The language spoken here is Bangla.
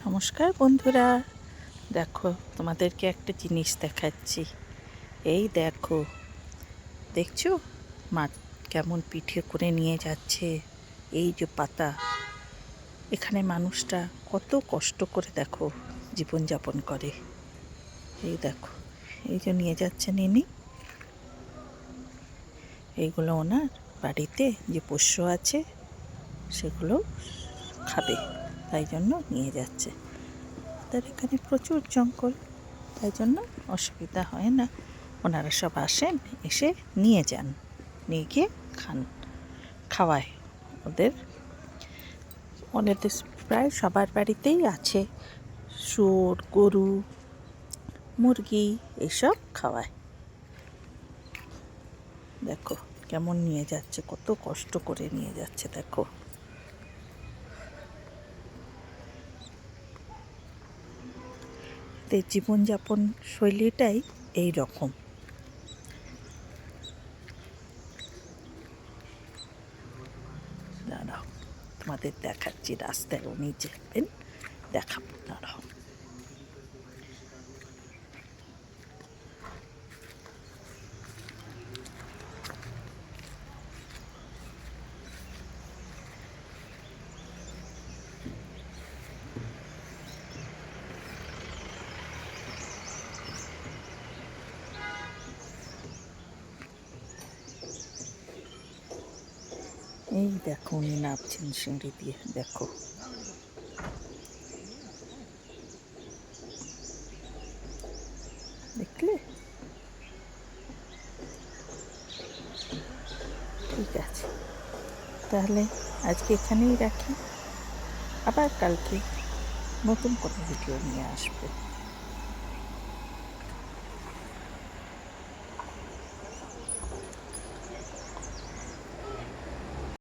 নমস্কার বন্ধুরা, দেখো তোমাদেরকে একটা জিনিস দেখাচ্ছি। এই দেখো, দেখছো মা কেমন পিঠে করে নিয়ে যাচ্ছে। এই যে পাতা, এখানে মানুষটা কত কষ্ট করে দেখো জীবনযাপন করে। এই দেখো, এই যে নিয়ে যাচ্ছেন ইনি, এইগুলো ওনার বাড়িতে যে পোষ্য আছে সেগুলো খাবে, তাই জন্য নিয়ে যাচ্ছে। তার এখানে প্রচুর জঙ্গল, তাই জন্য অসুবিধা হয় না। ওনারা সব আসেন, এসে নিয়ে যান, নিয়ে গিয়ে খাওয়ায় ওদের। ওনাদের প্রায় সবার বাড়িতেই আছে শুয়োর, গরু, মুরগি, এসব খাওয়ায়। দেখো কেমন নিয়ে যাচ্ছে, কত কষ্ট করে নিয়ে যাচ্ছে। দেখো এদের জীবনযাপন শৈলীটাই এই রকম। দাঁড়াও, তোমাদের দেখাচ্ছি, রাস্তায় উনি যাবেন, দেখাবো, দাঁড়াও। এই দেখো উনি নামছেন সিঁড়ি দিয়ে, দেখো। দেখলে? ঠিক আছে, তাহলে আজকে এখানেই রাখি। আবার কালকে নতুন কোনো ভিডিও নিয়ে আসবো।